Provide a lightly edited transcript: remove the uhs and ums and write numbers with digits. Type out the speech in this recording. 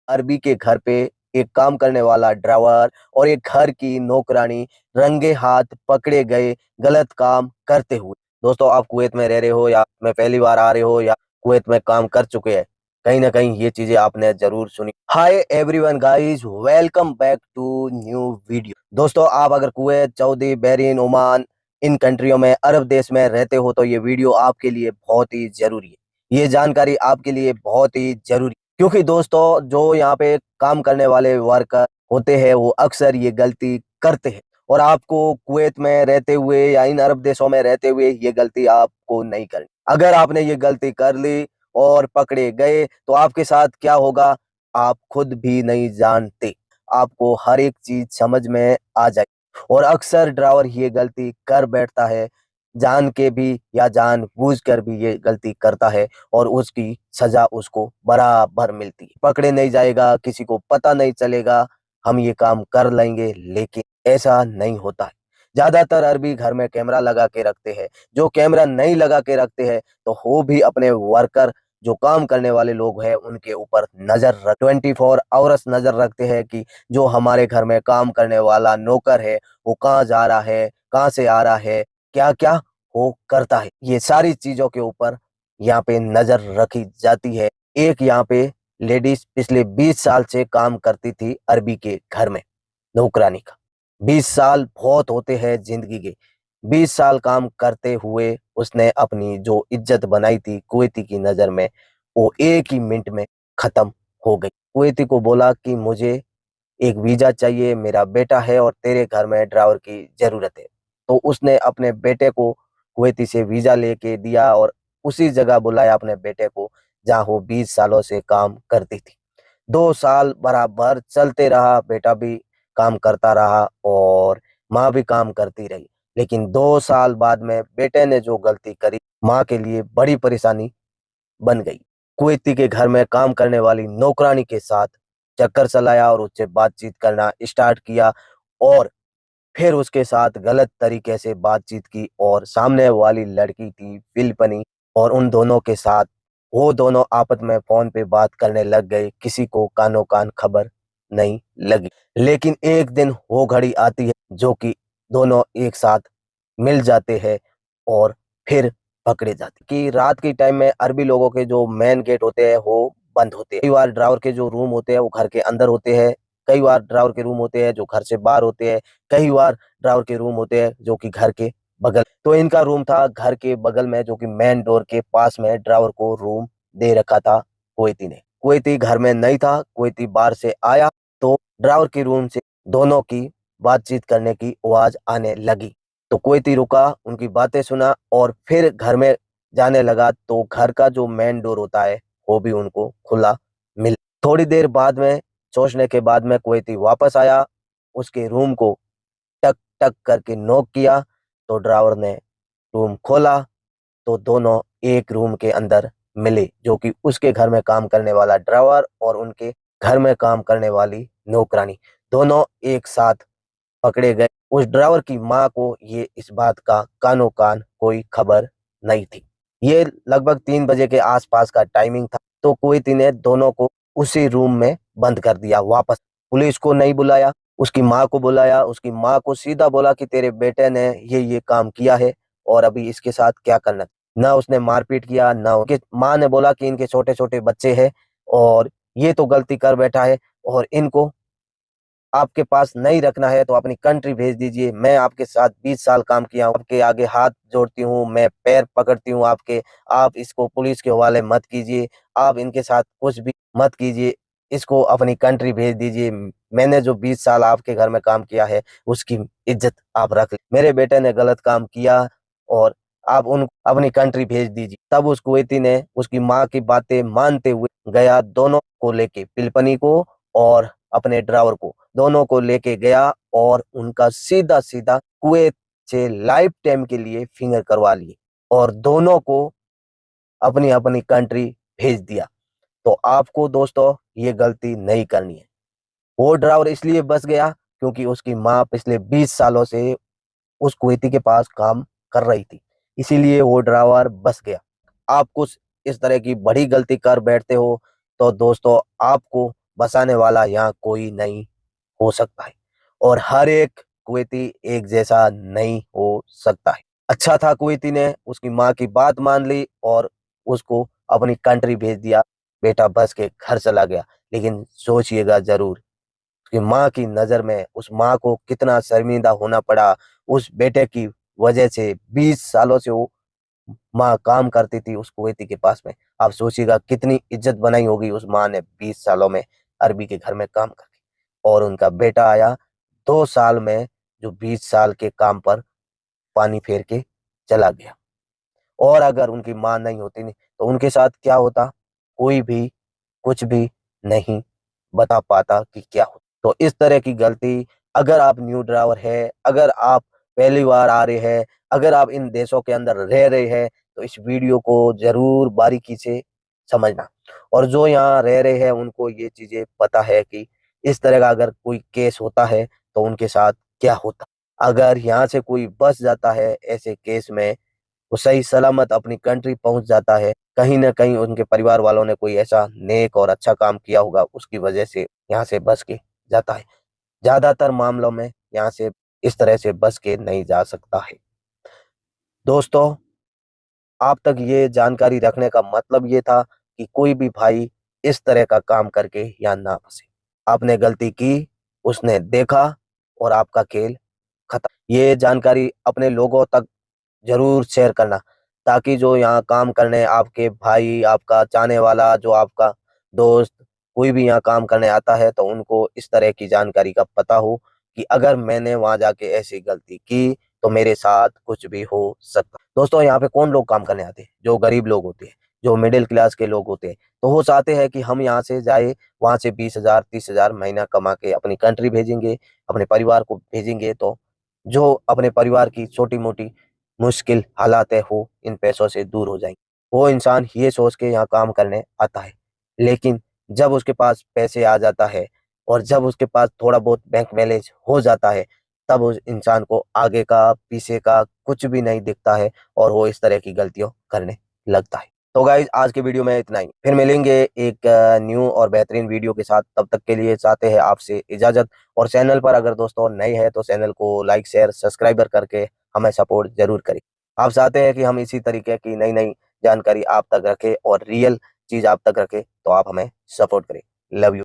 अरबी के घर पे एक काम करने वाला ड्राइवर और एक घर की नौकरानी रंगे हाथ पकड़े गए गलत काम करते हुए। दोस्तों, आप कुवैत में रह रहे हो या में पहली बार आ रहे हो या कुवैत में काम कर चुके हैं, कहीं ना कहीं ये चीजें आपने जरूर सुनी। Hi everyone guys, welcome back to new video. दोस्तों, आप अगर कुवैत, सऊदी, बहरीन, ओमान इन कंट्रियों में, अरब देश में रहते हो तो ये वीडियो आपके लिए बहुत ही जरूरी है। ये जानकारी आपके लिए बहुत ही जरूरी, क्योंकि दोस्तों जो यहाँ पे काम करने वाले वर्कर होते हैं वो अक्सर ये गलती करते हैं, और आपको कुवैत में रहते हुए या इन अरब देशों में रहते हुए ये गलती आपको नहीं करनी। अगर आपने ये गलती कर ली और पकड़े गए तो आपके साथ क्या होगा आप खुद भी नहीं जानते। आपको हर एक चीज समझ में आ जाए, और अक्सर ड्राइवर ये गलती कर बैठता है, जान के भी या जानबूझ कर भी ये गलती करता है, और उसकी सजा उसको बराबर मिलती है। पकड़े नहीं जाएगा, किसी को पता नहीं चलेगा, हम ये काम कर लेंगे, लेकिन ऐसा नहीं होता है। ज्यादातर अरबी घर में कैमरा लगा के रखते हैं। जो कैमरा नहीं लगा के रखते हैं तो वो भी अपने वर्कर, जो काम करने वाले लोग हैं, उनके ऊपर नजर 24 आवर्स नजर रखते हैं कि जो हमारे घर में काम करने वाला नौकर है वो कहाँ जा रहा है, कहाँ से आ रहा है, क्या क्या वो करता है। ये सारी चीजों के ऊपर यहाँ पे नजर रखी जाती है। एक यहाँ पे लेडीज पिछले 20 साल से काम करती थी अरबी के घर में नौकरानी का। 20 साल बहुत होते हैं जिंदगी के। 20 साल काम करते हुए उसने अपनी जो इज्जत बनाई थी कुवैती की नजर में, वो एक ही मिनट में खत्म हो गई। कुवैती को बोला कि मुझे एक वीजा चाहिए, मेरा बेटा है और तेरे घर में ड्राइवर की जरूरत है। तो उसने अपने बेटे को कुवैती से वीजा लेके दिया और उसी जगह बुलाया अपने बेटे को जहाँ वो 20 सालों से काम करती थी। 2 साल बराबर चलते रहा, बेटा भी काम करता रहा और माँ भी काम करती रही। लेकिन 2 साल बाद में बेटे ने जो गलती करी, माँ के लिए बड़ी परेशानी बन गई। कुवैती के घर में काम करने वाली नौकरानी के साथ चक्कर चलाया और उससे बातचीत करना स्टार्ट किया, और फिर उसके साथ गलत तरीके से बातचीत की, और सामने वाली लड़की थी फिलिपनी, और उन दोनों के साथ वो दोनों आपस में फोन पे बात करने लग गए। किसी को कानो कान खबर नहीं लगी। लेकिन एक दिन वो घड़ी आती है जो कि दोनों एक साथ मिल जाते हैं और फिर पकड़े जाते। कि रात के टाइम में अरबी लोगों के जो मेन गेट होते हैं वो बंद होते हैं। कई बार ड्राइवर के जो रूम होते हैं वो घर के अंदर होते हैं, कई बार ड्राइवर के रूम होते हैं जो घर से बाहर होते हैं, कई बार ड्राइवर के रूम होते हैं जो कि घर के बगल। तो इनका रूम था घर के बगल में, जो कि मेन डोर के पास में ड्राइवर को रूम दे रखा था कुवैती ने। कुवैती घर में नहीं था, कुवैती बाहर से आया तो ड्राइवर के रूम से दोनों की बातचीत करने की आवाज आने लगी। तो कुवैती रुका, उनकी बातें सुना और फिर घर में जाने लगा। तो घर का जो मेन डोर होता है वो भी उनको खुला मिला। थोड़ी देर बाद में, सोचने के बाद में, कुवैती वापस आया, उसके रूम को टक टक करके नॉक किया। तो ड्राइवर ने रूम खोला तो दोनों एक रूम के अंदर मिले, जो कि उसके घर में काम करने वाला ड्राइवर और उनके घर में काम करने वाली नौकरानी दोनों एक साथ पकड़े गए। उस ड्राइवर की माँ को ये इस बात का कानो कान कोई खबर नहीं थी। ये लगभग 3 बजे के आसपास का टाइमिंग था। तो कुवैती ने दोनों को उसी रूम में बंद कर दिया। वापस पुलिस को नहीं बुलाया, उसकी माँ को बुलाया। उसकी माँ को सीधा बोला कि तेरे बेटे ने ये काम किया है और अभी इसके साथ क्या करना। ना उसने मारपीट किया, ना उनके माँ ने बोला कि इनके छोटे छोटे बच्चे हैं और ये तो गलती कर बैठा है, और इनको आपके पास नहीं रखना है तो अपनी कंट्री भेज दीजिए। मैं आपके साथ 20 साल काम किया हूँ, आपके आगे हाथ जोड़ती हूँ, मैं पैर पकड़ती हूँ आपके। आप इसको पुलिस के हवाले मत कीजिए, आप इनके साथ कुछ भी मत कीजिए, इसको अपनी कंट्री भेज दीजिए। मैंने जो 20 साल आपके घर में काम किया है उसकी इज्जत आप रख ले। मेरे बेटे ने गलत काम किया और आप उन अपनी कंट्री भेज दीजिए। तब उस कुवैती ने उसकी माँ की बातें मानते हुए गया, दोनों को लेके, पिलपनी को और अपने ड्राइवर को, दोनों को लेके गया और उनका सीधा सीधा कुवैत से लाइफ टाइम के लिए फिंगर करवा लिए और दोनों को अपनी अपनी कंट्री भेज दिया। तो आपको दोस्तों ये गलती नहीं करनी है। वो ड्राइवर इसलिए बच गया क्योंकि उसकी माँ पिछले 20 सालों से उस कुवैती के पास काम कर रही थी, इसीलिए वो ड्राइवर बच गया। आप कुछ इस तरह की बड़ी गलती कर बैठते हो तो दोस्तों आपको बसाने वाला यहाँ कोई नहीं हो सकता है और हर एक कुवैती एक जैसा नहीं हो सकता है। अच्छा था कुवैती ने उसकी माँ की बात मान ली और उसको अपनी कंट्री भेज दिया। बेटा बस के घर चला गया। लेकिन सोचिएगा जरूर उसकी माँ की नज़र में उस माँ को कितना शर्मिंदा होना पड़ा। उस बेटे की वजह से 20 सालों से वो माँ काम करती थी उस कुवैती के पास में। आप सोचिएगा कितनी इज्जत बनाई होगी उस माँ ने 20 सालों में अरबी के घर में काम करके। और उनका बेटा आया 2 साल में, जो 20 साल के काम पर पानी फेर के चला गया। और अगर उनकी माँ नहीं होती नहीं तो उनके साथ क्या होता, कोई भी कुछ भी नहीं बता पाता कि क्या हो। तो इस तरह की गलती, अगर आप न्यू ड्राइवर है, अगर आप पहली बार आ रहे हैं, अगर आप इन देशों के अंदर रह रहे हैं, तो इस वीडियो को जरूर बारीकी से समझना। और जो यहाँ रह रहे हैं उनको ये चीजें पता है कि इस तरह का अगर कोई केस होता है तो उनके साथ क्या होता। अगर यहाँ से कोई बच जाता है ऐसे केस में, वो सही सलामत अपनी कंट्री पहुंच जाता है, कहीं ना कहीं उनके परिवार वालों ने कोई ऐसा नेक और अच्छा काम किया होगा, उसकी वजह से यहाँ से बच के जाता है। ज्यादातर मामलों में यहाँ से इस तरह से बच के नहीं जा सकता है। दोस्तों, आप तक ये जानकारी रखने का मतलब ये था कि कोई भी भाई इस तरह का काम करके यहाँ ना फंसे। आपने गलती की, उसने देखा और आपका खेल खत्म। ये जानकारी अपने लोगों तक जरूर शेयर करना, ताकि जो यहाँ काम करने आपके भाई, आपका चाहने वाला, जो आपका दोस्त, कोई भी यहाँ काम करने आता है तो उनको इस तरह की जानकारी का पता हो कि अगर मैंने वहां जाके ऐसी गलती की तो मेरे साथ कुछ भी हो सकता। दोस्तों, यहाँ पे कौन लोग काम करने आते हैं? जो गरीब लोग होते हैं, जो मिडिल क्लास के लोग होते हैं। तो वो चाहते हैं कि हम यहाँ से जाए, वहां से 20,000 30,000 महीना कमा के अपनी कंट्री भेजेंगे, अपने परिवार को भेजेंगे, तो जो अपने परिवार की छोटी मोटी मुश्किल हालातें हो इन पैसों से दूर हो जाएंगी। वो इंसान ये सोच के यहाँ काम करने आता है। लेकिन जब उसके पास पैसे आ जाता है और जब उसके पास थोड़ा बहुत बैंक बैलेंस हो जाता है, तब उस इंसान को आगे का पीछे का कुछ भी नहीं दिखता है और वो इस तरह की गलतियों करने लगता है। तो गाइज, आज के वीडियो में इतना ही। फिर मिलेंगे एक न्यू और बेहतरीन वीडियो के साथ। तब तक के लिए चाहते हैं आपसे इजाजत। और चैनल पर अगर दोस्तों नए हैं तो चैनल को लाइक शेयर सब्सक्राइबर करके हमें सपोर्ट जरूर करें। आप चाहते हैं कि हम इसी तरीके की नई नई जानकारी आप तक रखें और रियल चीज आप तक रखें, तो आप हमें सपोर्ट करें। Love you.